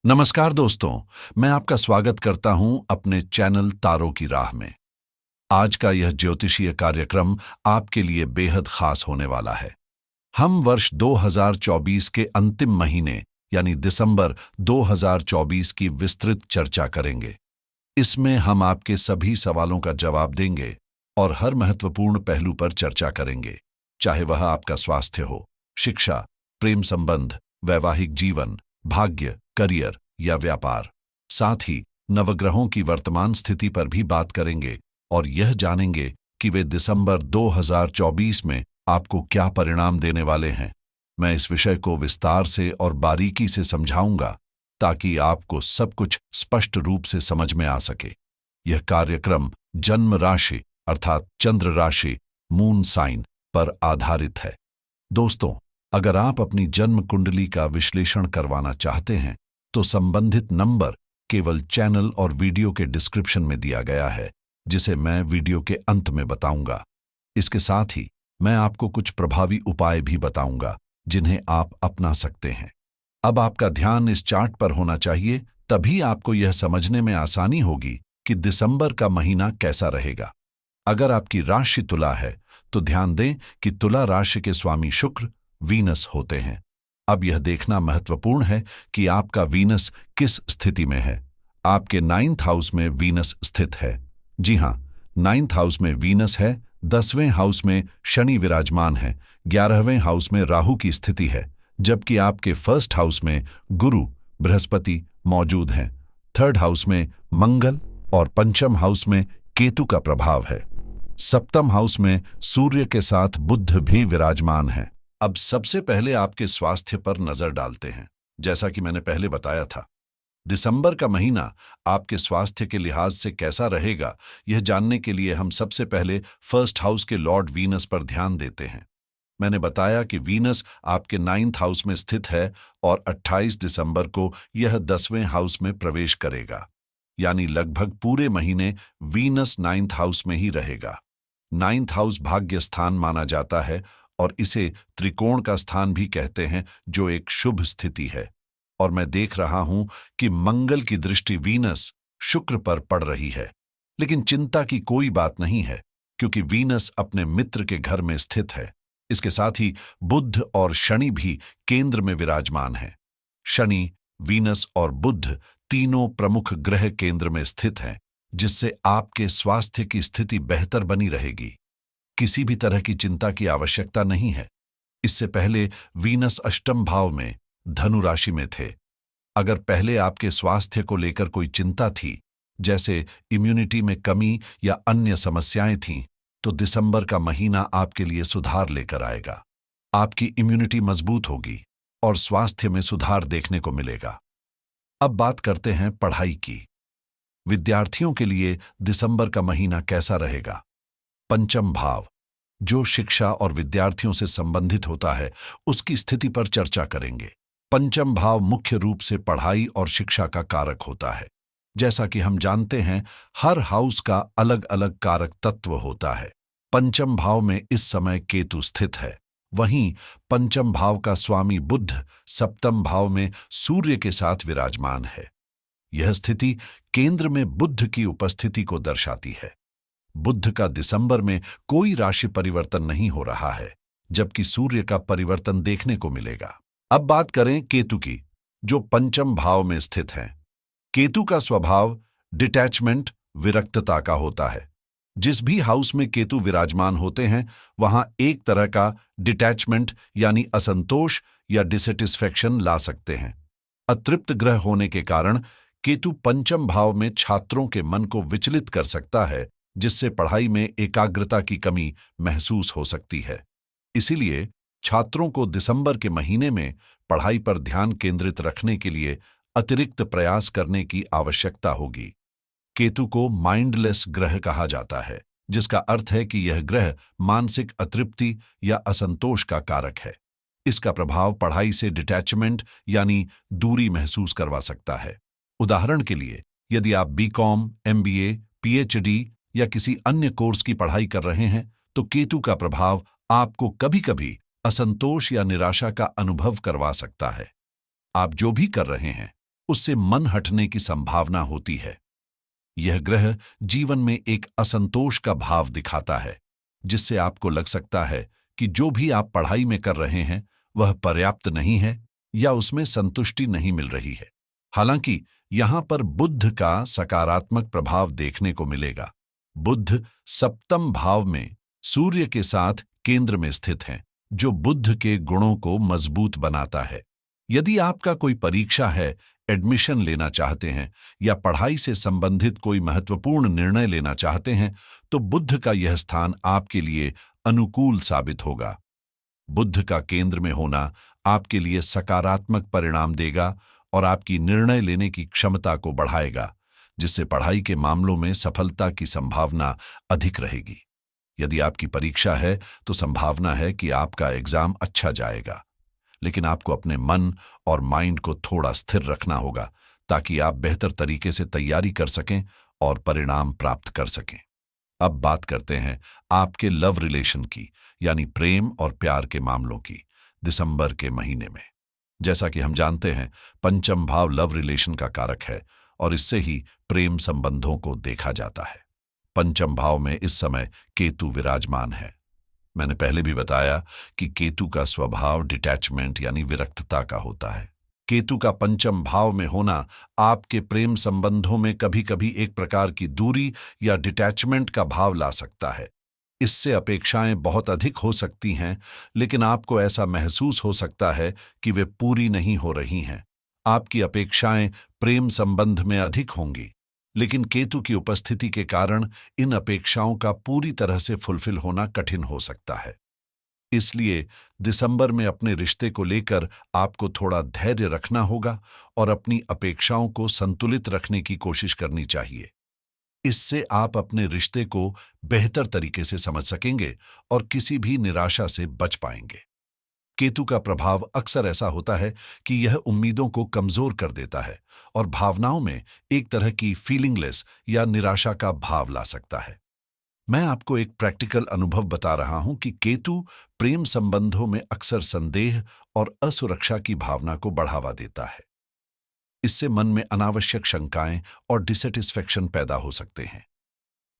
नमस्कार दोस्तों, मैं आपका स्वागत करता हूं अपने चैनल तारों की राह में। आज का यह ज्योतिषीय कार्यक्रम आपके लिए बेहद खास होने वाला है। हम वर्ष 2024 के अंतिम महीने यानी दिसंबर 2024 की विस्तृत चर्चा करेंगे। इसमें हम आपके सभी सवालों का जवाब देंगे और हर महत्वपूर्ण पहलू पर चर्चा करेंगे, चाहे वह आपका स्वास्थ्य हो, शिक्षा, प्रेम संबंध, वैवाहिक जीवन, भाग्य, करियर या व्यापार। साथ ही नवग्रहों की वर्तमान स्थिति पर भी बात करेंगे और यह जानेंगे कि वे दिसंबर 2024 में आपको क्या परिणाम देने वाले हैं। मैं इस विषय को विस्तार से और बारीकी से समझाऊंगा ताकि आपको सब कुछ स्पष्ट रूप से समझ में आ सके। यह कार्यक्रम जन्म राशि अर्थात चंद्र राशि मून साइन पर आधारित है। दोस्तों, अगर आप अपनी जन्म कुंडली का विश्लेषण करवाना चाहते हैं तो संबंधित नंबर केवल चैनल और वीडियो के डिस्क्रिप्शन में दिया गया है, जिसे मैं वीडियो के अंत में बताऊंगा। इसके साथ ही मैं आपको कुछ प्रभावी उपाय भी बताऊंगा जिन्हें आप अपना सकते हैं। अब आपका ध्यान इस चार्ट पर होना चाहिए, तभी आपको यह समझने में आसानी होगी कि दिसंबर का महीना कैसा रहेगा। अगर आपकी राशि तुला है तो ध्यान दें कि तुला राशि के स्वामी शुक्र वीनस होते हैं। अब यह देखना महत्वपूर्ण है कि आपका वीनस किस स्थिति में है। आपके 9th हाउस में वीनस स्थित है। जी हां, 9th हाउस में वीनस है, 10वें हाउस में शनि विराजमान है, 11वें हाउस में राहु की स्थिति है, जबकि आपके 1st हाउस में गुरु बृहस्पति मौजूद हैं, 3rd हाउस में मंगल और 5th हाउस में केतु का प्रभाव है। 7th हाउस में सूर्य के साथ बुध भी विराजमान है। अब सबसे पहले आपके स्वास्थ्य पर नजर डालते हैं। जैसा कि मैंने पहले बताया था, दिसंबर का महीना आपके स्वास्थ्य के लिहाज से कैसा रहेगा, यह जानने के लिए हम सबसे पहले 1st हाउस के लॉर्ड वीनस पर ध्यान देते हैं। मैंने बताया कि वीनस आपके 9th हाउस में स्थित है और 28 दिसंबर को यह 10वें हाउस में प्रवेश करेगा, यानी लगभग पूरे महीने वीनस 9th हाउस में ही रहेगा। 9th हाउस भाग्य स्थान माना जाता है और इसे त्रिकोण का स्थान भी कहते हैं, जो एक शुभ स्थिति है। और मैं देख रहा हूं कि मंगल की दृष्टि वीनस शुक्र पर पड़ रही है। लेकिन चिंता की कोई बात नहीं है, क्योंकि वीनस अपने मित्र के घर में स्थित है। इसके साथ ही बुध और शनि भी केंद्र में विराजमान हैं। शनि, वीनस और बुध तीनों प्रमुख ग्रह केंद्र में स्थित हैं, जिससे आपके स्वास्थ्य की स्थिति बेहतर बनी रहेगी। किसी भी तरह की चिंता की आवश्यकता नहीं है। इससे पहले वीनस अष्टम भाव में धनु राशि में थे। अगर पहले आपके स्वास्थ्य को लेकर कोई चिंता थी, जैसे इम्यूनिटी में कमी या अन्य समस्याएं थीं, तो दिसंबर का महीना आपके लिए सुधार लेकर आएगा। आपकी इम्यूनिटी मजबूत होगी और स्वास्थ्य में सुधार देखने को मिलेगा। अब बात करते हैं पढ़ाई की। विद्यार्थियों के लिए दिसंबर का महीना कैसा रहेगा? 5th भाव, जो शिक्षा और विद्यार्थियों से संबंधित होता है, उसकी स्थिति पर चर्चा करेंगे। 5th भाव मुख्य रूप से पढ़ाई और शिक्षा का कारक होता है। जैसा कि हम जानते हैं, हर हाउस का अलग अलग कारक तत्व होता है। 5th भाव में इस समय केतु स्थित है। वहीं 5th भाव का स्वामी बुध 7th भाव में सूर्य के साथ विराजमान है। यह स्थिति केंद्र में बुध की उपस्थिति को दर्शाती है। बुध का दिसंबर में कोई राशि परिवर्तन नहीं हो रहा है, जबकि सूर्य का परिवर्तन देखने को मिलेगा। अब बात करें केतु की, जो 5th भाव में स्थित हैं। केतु का स्वभाव डिटैचमेंट, विरक्तता का होता है। जिस भी हाउस में केतु विराजमान होते हैं, वहां एक तरह का डिटैचमेंट यानी असंतोष या डिसैटिस्फैक्शन ला सकते हैं। अतृप्त ग्रह होने के कारण केतु 5th भाव में छात्रों के मन को विचलित कर सकता है, जिससे पढ़ाई में एकाग्रता की कमी महसूस हो सकती है। इसीलिए छात्रों को दिसंबर के महीने में पढ़ाई पर ध्यान केंद्रित रखने के लिए अतिरिक्त प्रयास करने की आवश्यकता होगी। केतु को माइंडलेस ग्रह कहा जाता है, जिसका अर्थ है कि यह ग्रह मानसिक अतृप्ति या असंतोष का कारक है। इसका प्रभाव पढ़ाई से डिटैचमेंट यानी दूरी महसूस करवा सकता है। उदाहरण के लिए, यदि आप बीकॉम, एमबीए, पीएचडी या किसी अन्य कोर्स की पढ़ाई कर रहे हैं, तो केतु का प्रभाव आपको कभी-कभी असंतोष या निराशा का अनुभव करवा सकता है। आप जो भी कर रहे हैं, उससे मन हटने की संभावना होती है। यह ग्रह जीवन में एक असंतोष का भाव दिखाता है, जिससे आपको लग सकता है कि जो भी आप पढ़ाई में कर रहे हैं वह पर्याप्त नहीं है या उसमें संतुष्टि नहीं मिल रही है। हालांकि यहां पर बुध का सकारात्मक प्रभाव देखने को मिलेगा। बुध सप्तम भाव में सूर्य के साथ केंद्र में स्थित हैं, जो बुध के गुणों को मजबूत बनाता है। यदि आपका कोई परीक्षा है, एडमिशन लेना चाहते हैं या पढ़ाई से संबंधित कोई महत्वपूर्ण निर्णय लेना चाहते हैं, तो बुध का यह स्थान आपके लिए अनुकूल साबित होगा। बुध का केंद्र में होना आपके लिए सकारात्मक परिणाम देगा और आपकी निर्णय लेने की क्षमता को बढ़ाएगा, जिससे पढ़ाई के मामलों में सफलता की संभावना अधिक रहेगी। यदि आपकी परीक्षा है तो संभावना है कि आपका एग्जाम अच्छा जाएगा, लेकिन आपको अपने मन और माइंड को थोड़ा स्थिर रखना होगा ताकि आप बेहतर तरीके से तैयारी कर सकें और परिणाम प्राप्त कर सकें। अब बात करते हैं आपके लव रिलेशन की, यानी प्रेम और प्यार के मामलों की, दिसंबर के महीने में। जैसा कि हम जानते हैं, पंचम भाव लव रिलेशन का कारक है और इससे ही प्रेम संबंधों को देखा जाता है। पंचम भाव में इस समय केतु विराजमान है। मैंने पहले भी बताया कि केतु का स्वभाव डिटैचमेंट यानी विरक्तता का होता है। केतु का पंचम भाव में होना आपके प्रेम संबंधों में कभी कभी एक प्रकार की दूरी या डिटैचमेंट का भाव ला सकता है। इससे अपेक्षाएं बहुत अधिक हो सकती हैं, लेकिन आपको ऐसा महसूस हो सकता है कि वे पूरी नहीं हो रही हैं। आपकी अपेक्षाएं प्रेम संबंध में अधिक होंगी, लेकिन केतु की उपस्थिति के कारण इन अपेक्षाओं का पूरी तरह से फुलफिल होना कठिन हो सकता है। इसलिए दिसंबर में अपने रिश्ते को लेकर आपको थोड़ा धैर्य रखना होगा और अपनी अपेक्षाओं को संतुलित रखने की कोशिश करनी चाहिए। इससे आप अपने रिश्ते को बेहतर तरीके से समझ सकेंगे और किसी भी निराशा से बच पाएंगे। केतु का प्रभाव अक्सर ऐसा होता है कि यह उम्मीदों को कमजोर कर देता है और भावनाओं में एक तरह की फीलिंगलेस या निराशा का भाव ला सकता है। मैं आपको एक प्रैक्टिकल अनुभव बता रहा हूं कि केतु प्रेम संबंधों में अक्सर संदेह और असुरक्षा की भावना को बढ़ावा देता है। इससे मन में अनावश्यक शंकाएं और डिसैटिस्फैक्शन पैदा हो सकते हैं।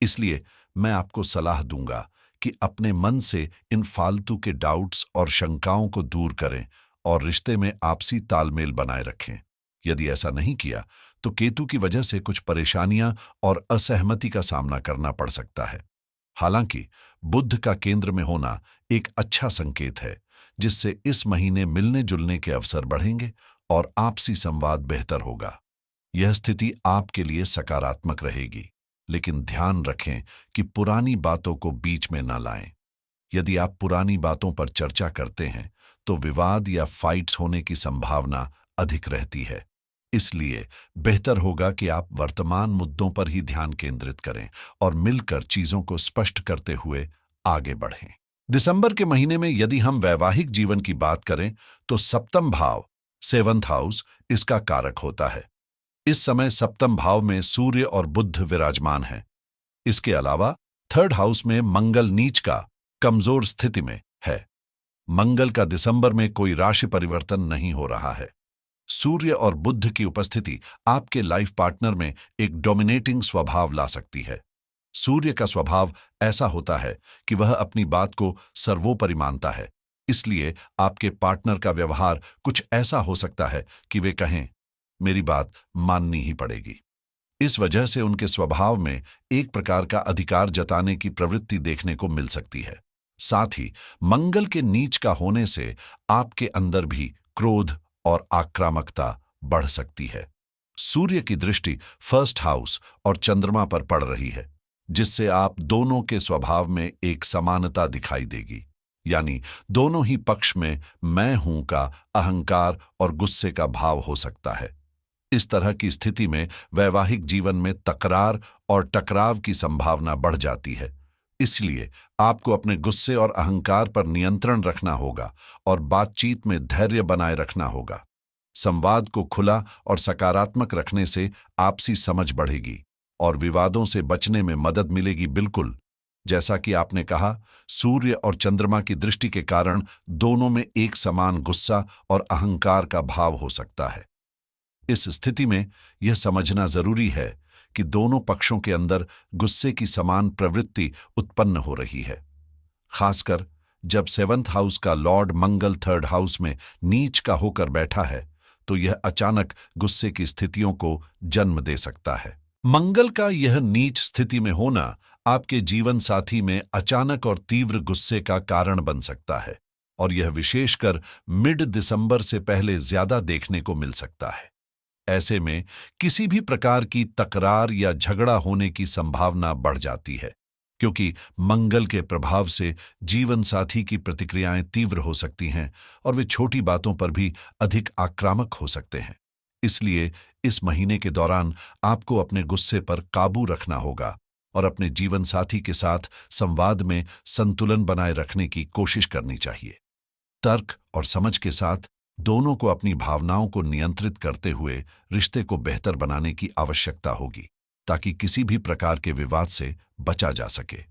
इसलिए मैं आपको सलाह दूंगा कि अपने मन से इन फालतू के डाउट्स और शंकाओं को दूर करें और रिश्ते में आपसी तालमेल बनाए रखें। यदि ऐसा नहीं किया तो केतु की वजह से कुछ परेशानियां और असहमति का सामना करना पड़ सकता है। हालांकि बुध का केंद्र में होना एक अच्छा संकेत है, जिससे इस महीने मिलने जुलने के अवसर बढ़ेंगे और आपसी संवाद बेहतर होगा। यह स्थिति आपके लिए सकारात्मक रहेगी, लेकिन ध्यान रखें कि पुरानी बातों को बीच में न लाएं। यदि आप पुरानी बातों पर चर्चा करते हैं तो विवाद या फाइट्स होने की संभावना अधिक रहती है। इसलिए बेहतर होगा कि आप वर्तमान मुद्दों पर ही ध्यान केंद्रित करें और मिलकर चीजों को स्पष्ट करते हुए आगे बढ़ें। दिसंबर के महीने में यदि हम वैवाहिक जीवन की बात करें तो सप्तम भाव, सेवंथ हाउस, इसका कारक होता है। इस समय सप्तम भाव में सूर्य और बुध विराजमान हैं। इसके अलावा थर्ड हाउस में मंगल नीच का कमजोर स्थिति में है। मंगल का दिसंबर में कोई राशि परिवर्तन नहीं हो रहा है। सूर्य और बुध की उपस्थिति आपके लाइफ पार्टनर में एक डोमिनेटिंग स्वभाव ला सकती है। सूर्य का स्वभाव ऐसा होता है कि वह अपनी बात को सर्वोपरि मानता है। इसलिए आपके पार्टनर का व्यवहार कुछ ऐसा हो सकता है कि वे कहें, मेरी बात माननी ही पड़ेगी। इस वजह से उनके स्वभाव में एक प्रकार का अधिकार जताने की प्रवृत्ति देखने को मिल सकती है। साथ ही मंगल के नीच का होने से आपके अंदर भी क्रोध और आक्रामकता बढ़ सकती है। सूर्य की दृष्टि फर्स्ट हाउस और चंद्रमा पर पड़ रही है, जिससे आप दोनों के स्वभाव में एक समानता दिखाई देगी। यानी दोनों ही पक्ष में मैं हूं का अहंकार और गुस्से का भाव हो सकता है। इस तरह की स्थिति में वैवाहिक जीवन में तकरार और टकराव की संभावना बढ़ जाती है। इसलिए आपको अपने गुस्से और अहंकार पर नियंत्रण रखना होगा और बातचीत में धैर्य बनाए रखना होगा। संवाद को खुला और सकारात्मक रखने से आपसी समझ बढ़ेगी और विवादों से बचने में मदद मिलेगी। बिल्कुल जैसा कि आपने कहा, सूर्य और चंद्रमा की दृष्टि के कारण दोनों में एक समान गुस्सा और अहंकार का भाव हो सकता है। इस स्थिति में यह समझना जरूरी है कि दोनों पक्षों के अंदर गुस्से की समान प्रवृत्ति उत्पन्न हो रही है। खासकर जब 7th हाउस का लॉर्ड मंगल 3rd हाउस में नीच का होकर बैठा है, तो यह अचानक गुस्से की स्थितियों को जन्म दे सकता है। मंगल का यह नीच स्थिति में होना आपके जीवन साथी में अचानक और तीव्र गुस्से का कारण बन सकता है, और यह विशेषकर मिड दिसंबर से पहले ज्यादा देखने को मिल सकता है। ऐसे में किसी भी प्रकार की तकरार या झगड़ा होने की संभावना बढ़ जाती है, क्योंकि मंगल के प्रभाव से जीवन साथी की प्रतिक्रियाएं तीव्र हो सकती हैं और वे छोटी बातों पर भी अधिक आक्रामक हो सकते हैं। इसलिए इस महीने के दौरान आपको अपने गुस्से पर काबू रखना होगा और अपने जीवन साथी के साथ संवाद में संतुलन बनाए रखने की कोशिश करनी चाहिए। तर्क और समझ के साथ दोनों को अपनी भावनाओं को नियंत्रित करते हुए रिश्ते को बेहतर बनाने की आवश्यकता होगी, ताकि किसी भी प्रकार के विवाद से बचा जा सके।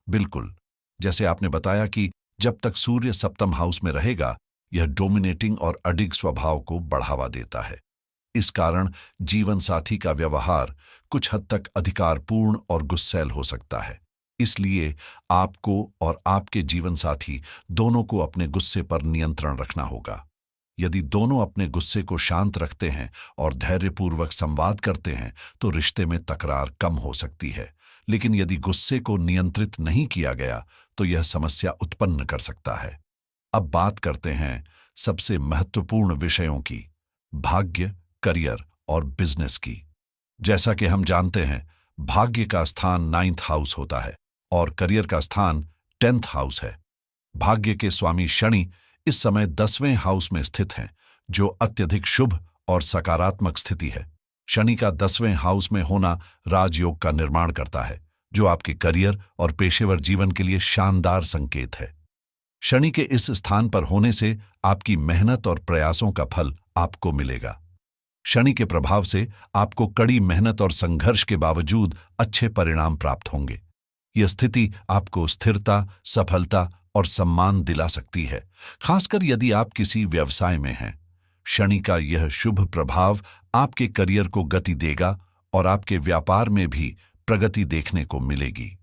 बिल्कुल, जैसे आपने बताया कि जब तक सूर्य 7th हाउस में रहेगा, यह डोमिनेटिंग और अडिग स्वभाव को बढ़ावा देता है। इस कारण जीवन साथी का व्यवहार कुछ हद तक अधिकारपूर्ण और गुस्सैल हो सकता है। इसलिए आपको और आपके जीवन साथी दोनों को अपने गुस्से पर नियंत्रण रखना होगा। यदि दोनों अपने गुस्से को शांत रखते हैं और धैर्यपूर्वक संवाद करते हैं, तो रिश्ते में तकरार कम हो सकती है। लेकिन यदि गुस्से को नियंत्रित नहीं किया गया, तो यह समस्या उत्पन्न कर सकता है। अब बात करते हैं सबसे महत्वपूर्ण विषयों की, भाग्य, करियर और बिजनेस की। जैसा कि हम जानते हैं, भाग्य का स्थान 9th हाउस होता है और करियर का स्थान 10th हाउस है। भाग्य के स्वामी शनि इस समय 10वें हाउस में स्थित हैं, जो अत्यधिक शुभ और सकारात्मक स्थिति है। शनि का 10वें हाउस में होना राजयोग का निर्माण करता है, जो आपके करियर और पेशेवर जीवन के लिए शानदार संकेत है। शनि के इस स्थान पर होने से आपकी मेहनत और प्रयासों का फल आपको मिलेगा। शनि के प्रभाव से आपको कड़ी मेहनत और संघर्ष के बावजूद अच्छे परिणाम प्राप्त होंगे। यह स्थिति आपको स्थिरता, सफलता और सम्मान दिला सकती है, खासकर यदि आप किसी व्यवसाय में हैं। शनि का यह शुभ प्रभाव आपके करियर को गति देगा और आपके व्यापार में भी प्रगति देखने को मिलेगी।